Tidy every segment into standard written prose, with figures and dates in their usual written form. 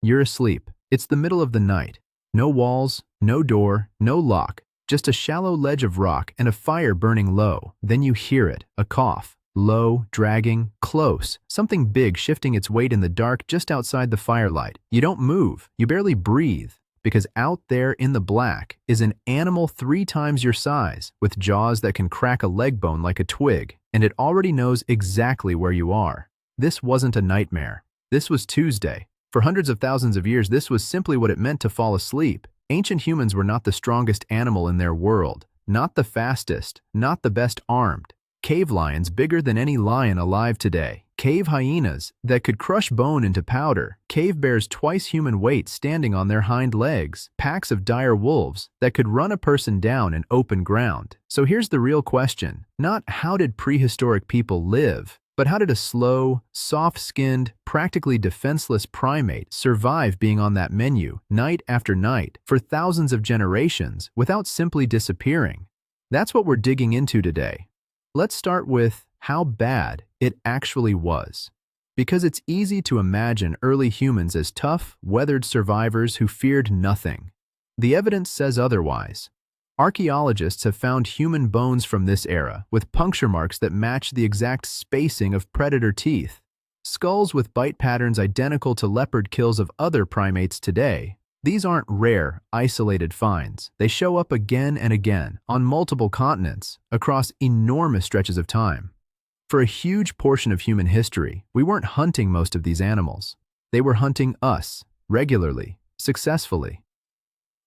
You're asleep. It's the middle of the night. No walls, no door, no lock, just a shallow ledge of rock and a fire burning low. Then you hear it, a cough. Low, dragging, close, something big shifting its weight in the dark just outside the firelight. You don't move, you barely breathe, because out there in the black is an animal 3 times your size, with jaws that can crack a leg bone like a twig, and it already knows exactly where you are. This wasn't a nightmare. This was Tuesday. For hundreds of thousands of years, this was simply what it meant to fall asleep. Ancient humans were not the strongest animal in their world, not the fastest, not the best armed. Cave lions bigger than any lion alive today. Cave hyenas that could crush bone into powder. Cave bears twice human weight standing on their hind legs. Packs of dire wolves that could run a person down in open ground. So here's the real question. Not how did prehistoric people live, but how did a slow, soft-skinned, practically defenseless primate survive being on that menu night after night for thousands of generations without simply disappearing? That's what we're digging into today. Let's start with how bad it actually was. Because it's easy to imagine early humans as tough, weathered survivors who feared nothing. The evidence says otherwise. Archaeologists have found human bones from this era with puncture marks that match the exact spacing of predator teeth. Skulls with bite patterns identical to leopard kills of other primates today. These aren't rare, isolated finds. They show up again and again, on multiple continents, across enormous stretches of time. For a huge portion of human history, we weren't hunting most of these animals. They were hunting us, regularly, successfully.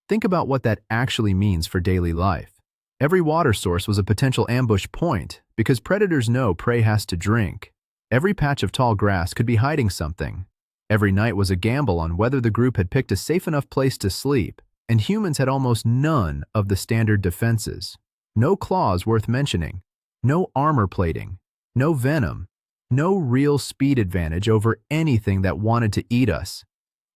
Think about what that actually means for daily life. Every water source was a potential ambush point, because predators know prey has to drink. Every patch of tall grass could be hiding something. Every night was a gamble on whether the group had picked a safe enough place to sleep, and humans had almost none of the standard defenses. No claws worth mentioning, no armor plating, no venom, no real speed advantage over anything that wanted to eat us.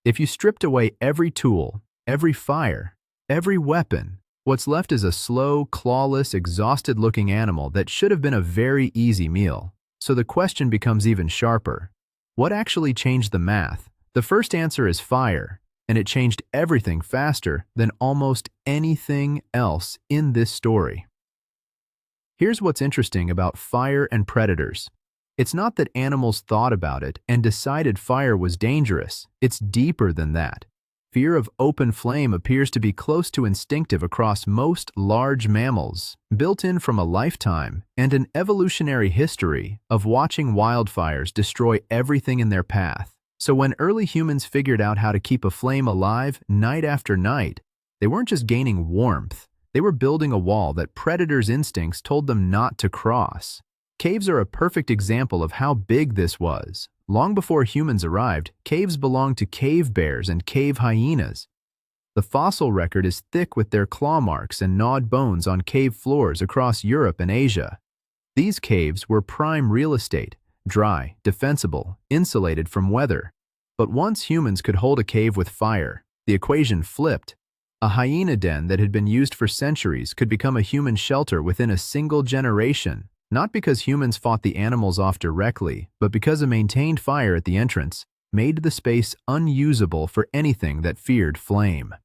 If you stripped away every tool, every fire, every weapon, what's left is a slow, clawless, exhausted-looking animal that should have been a very easy meal. So the question becomes even sharper. What actually changed the math? The first answer is fire, and it changed everything faster than almost anything else in this story. Here's what's interesting about fire and predators. It's not that animals thought about it and decided fire was dangerous. It's deeper than that. Fear of open flame appears to be close to instinctive across most large mammals, built in from a lifetime and an evolutionary history of watching wildfires destroy everything in their path. So when early humans figured out how to keep a flame alive night after night, they weren't just gaining warmth, they were building a wall that predators' instincts told them not to cross. Caves are a perfect example of how big this was. Long before humans arrived, caves belonged to cave bears and cave hyenas. The fossil record is thick with their claw marks and gnawed bones on cave floors across Europe and Asia. These caves were prime real estate, dry, defensible, insulated from weather. But once humans could hold a cave with fire, the equation flipped. A hyena den that had been used for centuries could become a human shelter within a single generation. Not because humans fought the animals off directly, but because a maintained fire at the entrance made the space unusable for anything that feared flame.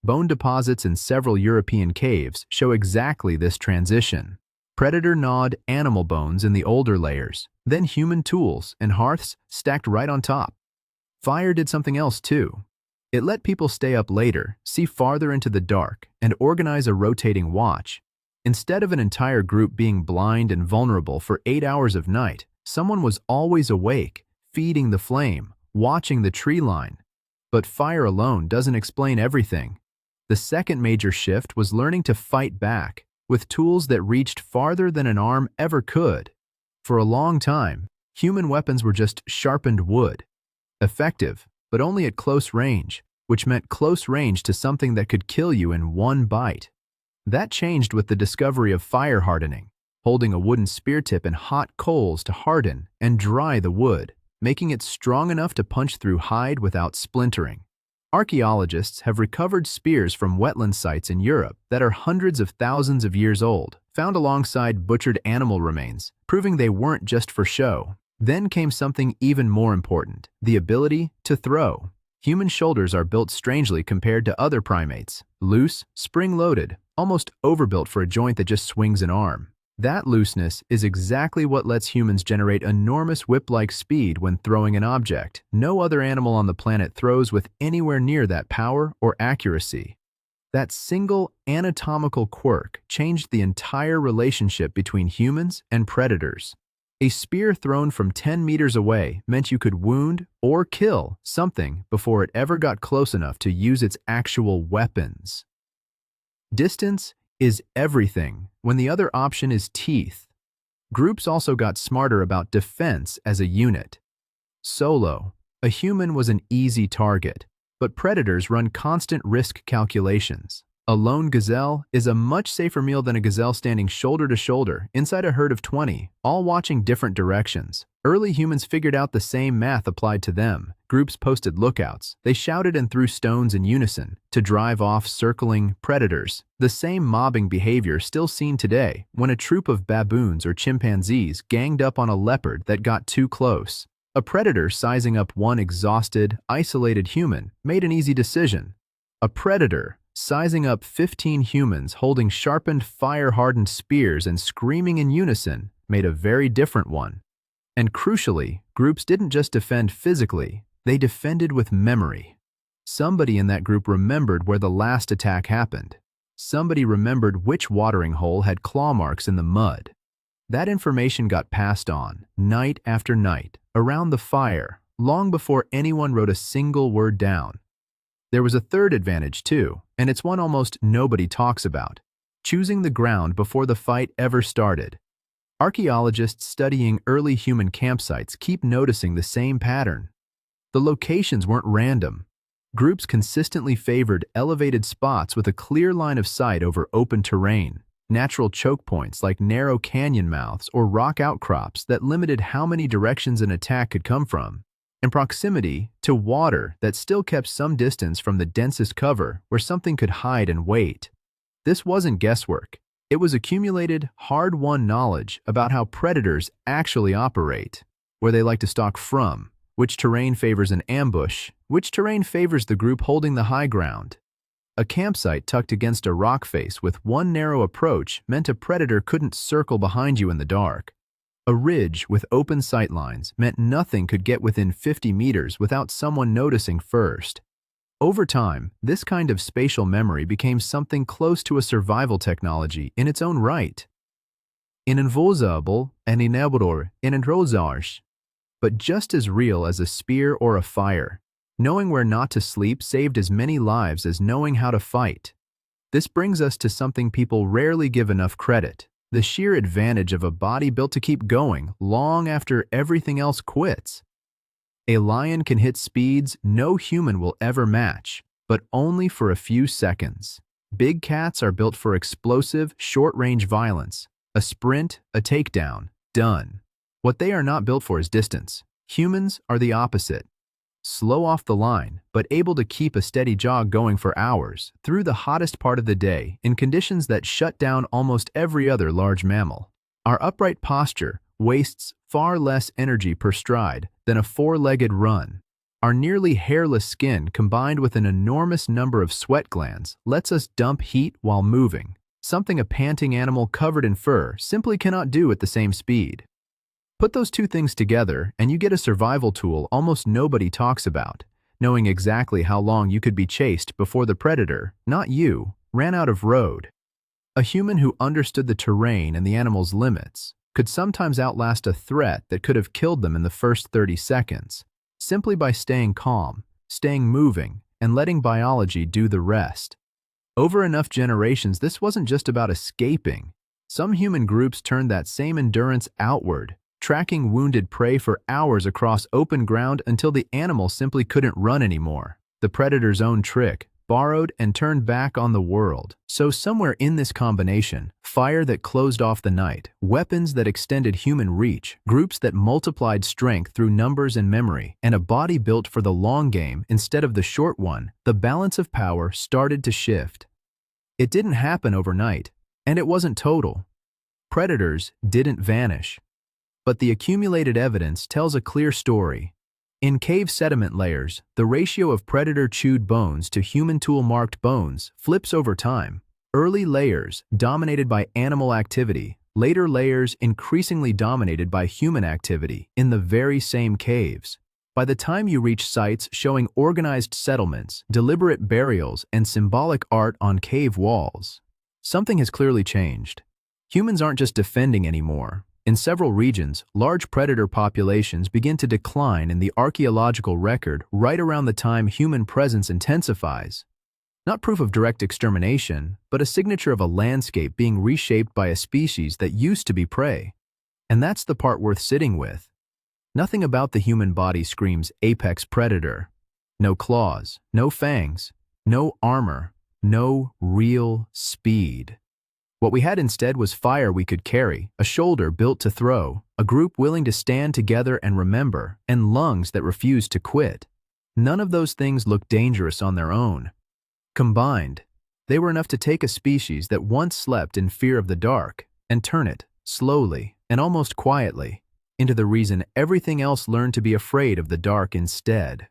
Bone deposits in several European caves show exactly this transition. Predator-gnawed animal bones in the older layers, then human tools and hearths stacked right on top. Fire did something else too. It let people stay up later, see farther into the dark, and organize a rotating watch. Instead of an entire group being blind and vulnerable for 8 hours of night, someone was always awake, feeding the flame, watching the tree line. But fire alone doesn't explain everything. The second major shift was learning to fight back, with tools that reached farther than an arm ever could. For a long time, human weapons were just sharpened wood. Effective, but only at close range, which meant close range to something that could kill you in one bite. That changed with the discovery of fire hardening, holding a wooden spear tip in hot coals to harden and dry the wood, making it strong enough to punch through hide without splintering. Archaeologists have recovered spears from wetland sites in Europe that are hundreds of thousands of years old, found alongside butchered animal remains, proving they weren't just for show. Then came something even more important, the ability to throw. Human shoulders are built strangely compared to other primates. Loose, spring-loaded, almost overbuilt for a joint that just swings an arm. That looseness is exactly what lets humans generate enormous whip-like speed when throwing an object. No other animal on the planet throws with anywhere near that power or accuracy. That single anatomical quirk changed the entire relationship between humans and predators. A spear thrown from 10 meters away meant you could wound or kill something before it ever got close enough to use its actual weapons. Distance is everything when the other option is teeth. Groups also got smarter about defense as a unit. Solo, a human was an easy target, but predators run constant risk calculations. A lone gazelle is a much safer meal than a gazelle standing shoulder to shoulder inside a herd of 20, all watching different directions. Early humans figured out the same math applied to them. Groups posted lookouts. They shouted and threw stones in unison to drive off circling predators. The same mobbing behavior still seen today when a troop of baboons or chimpanzees ganged up on a leopard that got too close. A predator sizing up one exhausted, isolated human made an easy decision. A predator sizing up 15 humans holding sharpened, fire-hardened spears and screaming in unison made a very different one. And crucially, groups didn't just defend physically, they defended with memory. Somebody in that group remembered where the last attack happened. Somebody remembered which watering hole had claw marks in the mud. That information got passed on, night after night, around the fire, long before anyone wrote a single word down. There was a third advantage too, and it's one almost nobody talks about: choosing the ground before the fight ever started. Archaeologists studying early human campsites keep noticing the same pattern. The locations weren't random. Groups consistently favored elevated spots with a clear line of sight over open terrain, natural choke points like narrow canyon mouths or rock outcrops that limited how many directions an attack could come from, and proximity to water that still kept some distance from the densest cover where something could hide and wait. This wasn't guesswork. It was accumulated, hard-won knowledge about how predators actually operate, where they like to stalk from, which terrain favors an ambush, which terrain favors the group holding the high ground. A campsite tucked against a rock face with one narrow approach meant a predator couldn't circle behind you in the dark. A ridge with open sightlines meant nothing could get within 50 meters without someone noticing first. Over time, this kind of spatial memory became something close to a survival technology in its own right. Invulnerable and inentrozarge, but just as real as a spear or a fire. Knowing where not to sleep saved as many lives as knowing how to fight. This brings us to something people rarely give enough credit: the sheer advantage of a body built to keep going long after everything else quits. A lion can hit speeds no human will ever match, but only for a few seconds. Big cats are built for explosive, short-range violence. A sprint, a takedown, done. What they are not built for is distance. Humans are the opposite. Slow off the line, but able to keep a steady jog going for hours through the hottest part of the day in conditions that shut down almost every other large mammal. Our upright posture wastes far less energy per stride than a four-legged run. Our nearly hairless skin combined with an enormous number of sweat glands lets us dump heat while moving, something a panting animal covered in fur simply cannot do at the same speed. Put those two things together and you get a survival tool almost nobody talks about: knowing exactly how long you could be chased before the predator, not you, ran out of road. A human who understood the terrain and the animal's limits could sometimes outlast a threat that could have killed them in the first 30 seconds, simply by staying calm, staying moving, and letting biology do the rest. Over enough generations, this wasn't just about escaping. Some human groups turned that same endurance outward, tracking wounded prey for hours across open ground until the animal simply couldn't run anymore. The predator's own trick, borrowed and turned back on the world. So somewhere in this combination, fire that closed off the night, weapons that extended human reach, groups that multiplied strength through numbers and memory, and a body built for the long game instead of the short one, the balance of power started to shift. It didn't happen overnight, and it wasn't total. Predators didn't vanish. But the accumulated evidence tells a clear story. In cave sediment layers, the ratio of predator-chewed bones to human tool-marked bones flips over time. Early layers dominated by animal activity, later layers increasingly dominated by human activity in the very same caves. By the time you reach sites showing organized settlements, deliberate burials, and symbolic art on cave walls, something has clearly changed. Humans aren't just defending anymore. In several regions, large predator populations begin to decline in the archaeological record right around the time human presence intensifies. Not proof of direct extermination, but a signature of a landscape being reshaped by a species that used to be prey. And that's the part worth sitting with. Nothing about the human body screams apex predator. No claws, no fangs, no armor, no real speed. What we had instead was fire we could carry, a shoulder built to throw, a group willing to stand together and remember, and lungs that refused to quit. None of those things looked dangerous on their own. Combined, they were enough to take a species that once slept in fear of the dark and turn it, slowly and almost quietly, into the reason everything else learned to be afraid of the dark instead.